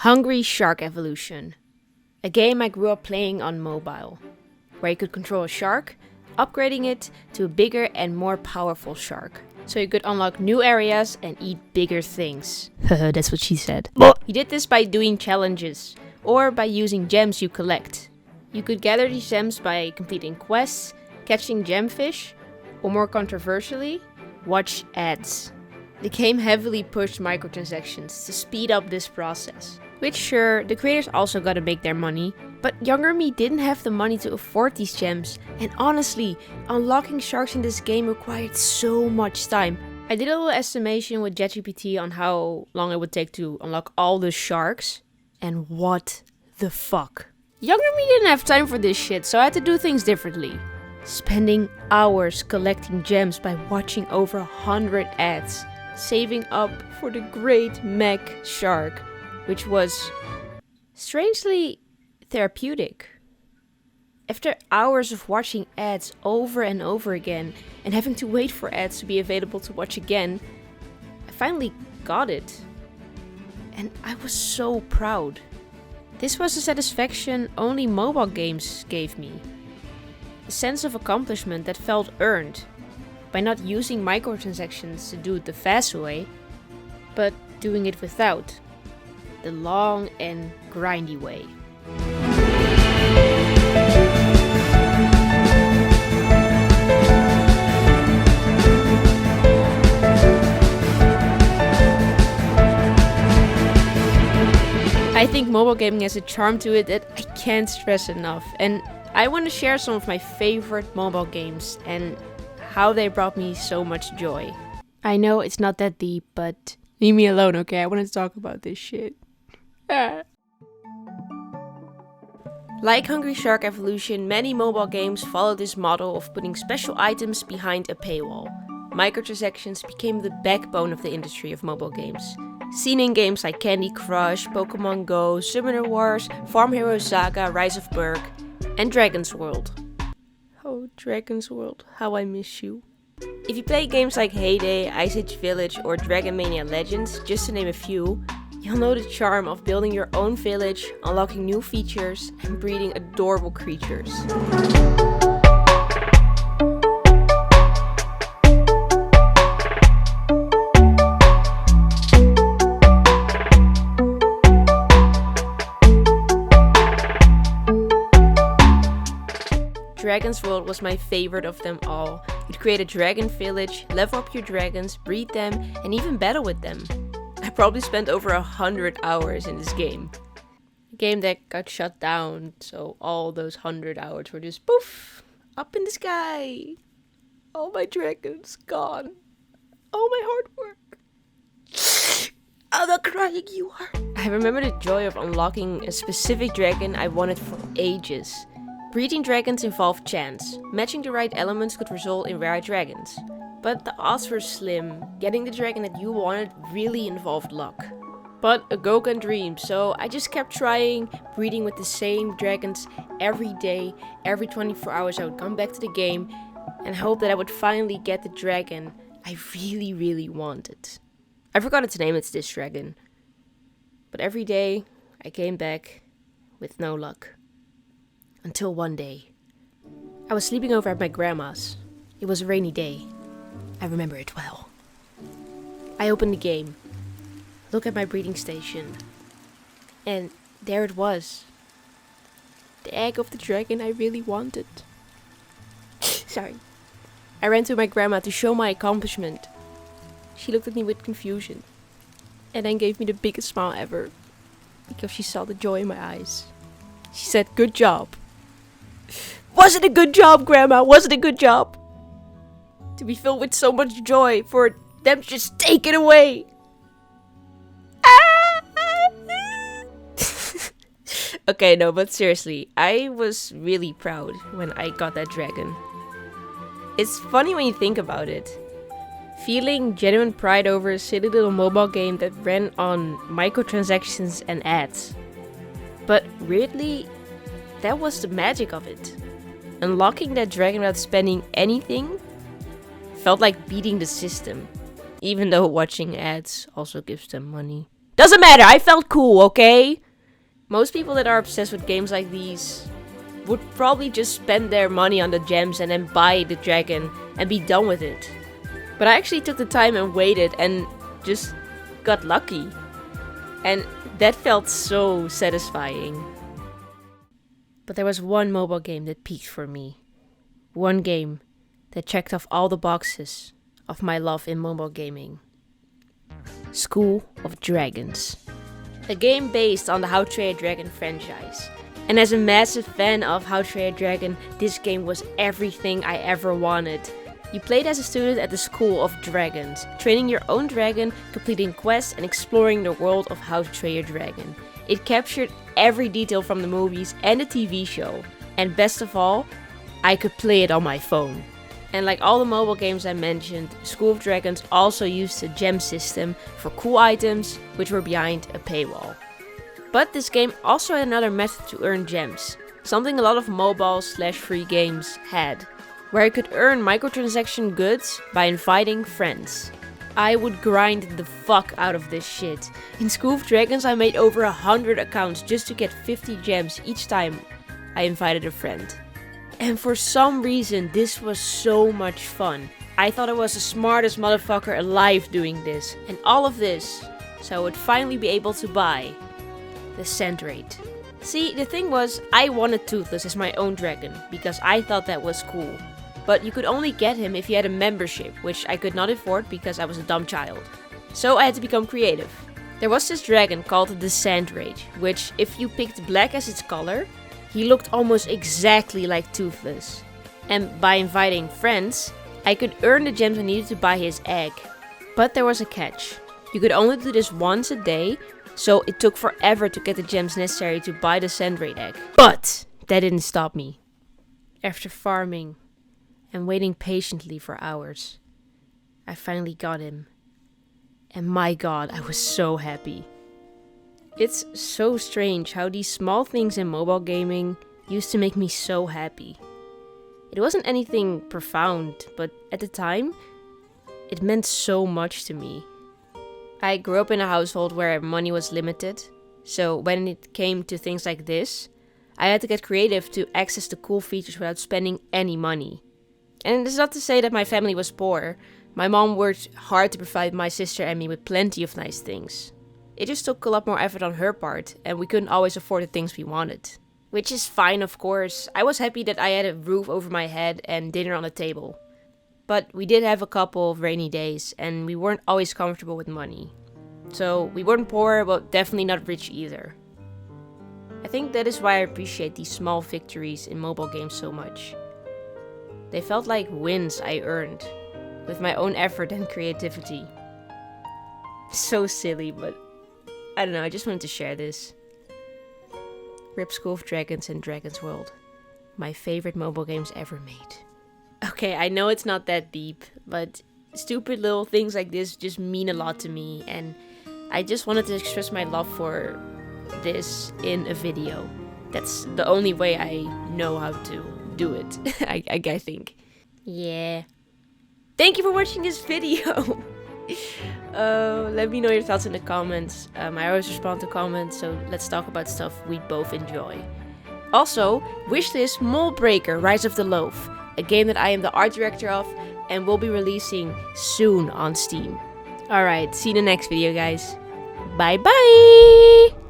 Hungry Shark Evolution, a game I grew up playing on mobile, where you could control a shark, upgrading it to a bigger and more powerful shark. So you could unlock new areas and eat bigger things. That's what she said. You did this by doing challenges, or by using gems you collect. You could gather these gems by completing quests, catching gemfish, or more controversially, watch ads. The game heavily pushed microtransactions to speed up this process. Which sure, the creators also gotta make their money, but younger me didn't have the money to afford these gems, and honestly, unlocking sharks in this game required so much time. I did a little estimation with ChatGPT on how long it would take to unlock all the sharks, and what the fuck. Younger me didn't have time for this shit, so I had to do things differently. Spending hours collecting gems by watching over 100 ads, saving up for the great mech shark, which was strangely therapeutic. After hours of watching ads over and over again and having to wait for ads to be available to watch again, I finally got it. And I was so proud. This was a satisfaction only mobile games gave me. A sense of accomplishment that felt earned by not using microtransactions to do it the fast way, but doing it without. The long and grindy way. I think mobile gaming has a charm to it that I can't stress enough, and I want to share some of my favorite mobile games and how they brought me so much joy. I know it's not that deep, but leave me alone, okay? I want to talk about this shit. Like Hungry Shark Evolution, many mobile games follow this model of putting special items behind a paywall. Microtransactions became the backbone of the industry of mobile games. Seen in games like Candy Crush, Pokemon Go, Summoner Wars, Farm Hero Saga, Rise of Berg, and Dragon's World. Oh, Dragon's World, how I miss you. If you play games like Heyday, Ice Age Village, or Dragon Mania Legends, just to name a few, you'll know the charm of building your own village, unlocking new features, and breeding adorable creatures. Dragon's World was my favorite of them all. You'd create a dragon village, level up your dragons, breed them, and even battle with them. I probably spent over 100 hours in this game. A game that got shut down, so all those 100 hours were just poof, up in the sky. All my dragons gone. All my hard work. Oh, the crying you are. I remember the joy of unlocking a specific dragon I wanted for ages. Breeding dragons involved chance. Matching the right elements could result in rare dragons. But the odds were slim. Getting the dragon that you wanted really involved luck. But a go can dream, so I just kept trying, breeding with the same dragons every day. Every 24 hours I would come back to the game and hope that I would finally get the dragon I really, really wanted. I forgot its name, it's this dragon. But every day I came back with no luck. Until one day. I was sleeping over at my grandma's. It was a rainy day. I remember it well. I opened the game, look at my breeding station, and there it was. The egg of the dragon I really wanted. Sorry. I ran to my grandma to show my accomplishment. She looked at me with confusion, and then gave me the biggest smile ever, because she saw the joy in my eyes. She said, "Good job." Was it a good job, Grandma? Was it a good job? To be filled with so much joy for them to just take it away. Okay, no, but seriously, I was really proud when I got that dragon. It's funny when you think about it. Feeling genuine pride over a silly little mobile game that ran on microtransactions and ads. But weirdly, that was the magic of it. Unlocking that dragon without spending anything felt like beating the system, even though watching ads also gives them money. Doesn't matter, I felt cool, okay? Most people that are obsessed with games like these would probably just spend their money on the gems and then buy the dragon and be done with it. But I actually took the time and waited and just got lucky. And that felt so satisfying. But there was one mobile game that peaked for me. One game that checked off all the boxes of my love in mobile gaming. School of Dragons. A game based on the How to Train Your Dragon franchise. And as a massive fan of How to Train Your Dragon, this game was everything I ever wanted. You played as a student at the School of Dragons, training your own dragon, completing quests and exploring the world of How to Train Your Dragon. It captured every detail from the movies and the TV show. And best of all, I could play it on my phone. And like all the mobile games I mentioned, School of Dragons also used a gem system for cool items which were behind a paywall. But this game also had another method to earn gems, something a lot of mobile/free games had, where I could earn microtransaction goods by inviting friends. I would grind the fuck out of this shit. In School of Dragons I made over 100 accounts just to get 50 gems each time I invited a friend. And for some reason this was so much fun. I thought I was the smartest motherfucker alive doing this. And all of this so I would finally be able to buy the Sandrate. See, the thing was, I wanted Toothless as my own dragon because I thought that was cool. But you could only get him if you had a membership, which I could not afford because I was a dumb child. So I had to become creative. There was this dragon called the Sandrate, which if you picked black as its color, he looked almost exactly like Toothless. And by inviting friends, I could earn the gems I needed to buy his egg. But there was a catch. You could only do this once a day, so it took forever to get the gems necessary to buy the Sandrate egg. But that didn't stop me. After farming and waiting patiently for hours, I finally got him. And my god, I was so happy. It's so strange how these small things in mobile gaming used to make me so happy. It wasn't anything profound, but at the time, it meant so much to me. I grew up in a household where money was limited, so when it came to things like this, I had to get creative to access the cool features without spending any money. And it's not to say that my family was poor. My mom worked hard to provide my sister and me with plenty of nice things. It just took a lot more effort on her part, and we couldn't always afford the things we wanted. Which is fine, of course. I was happy that I had a roof over my head and dinner on the table. But we did have a couple of rainy days, and we weren't always comfortable with money. So we weren't poor, but definitely not rich either. I think that is why I appreciate these small victories in mobile games so much. They felt like wins I earned, with my own effort and creativity. So silly, but I don't know, I just wanted to share this. RIP School of Dragons and Dragon's World. My favorite mobile games ever made. Okay, I know it's not that deep, but stupid little things like this just mean a lot to me, and I just wanted to express my love for this in a video. That's the only way I know how to do it, I think. Yeah. Thank you for watching this video! Let me know your thoughts in the comments. I always respond to comments, so let's talk about stuff we both enjoy. Also, wishlist Moldbreaker Rise of the Loaf, a game that I am the art director of and will be releasing soon on Steam. Alright, see you in the next video, guys. Bye bye!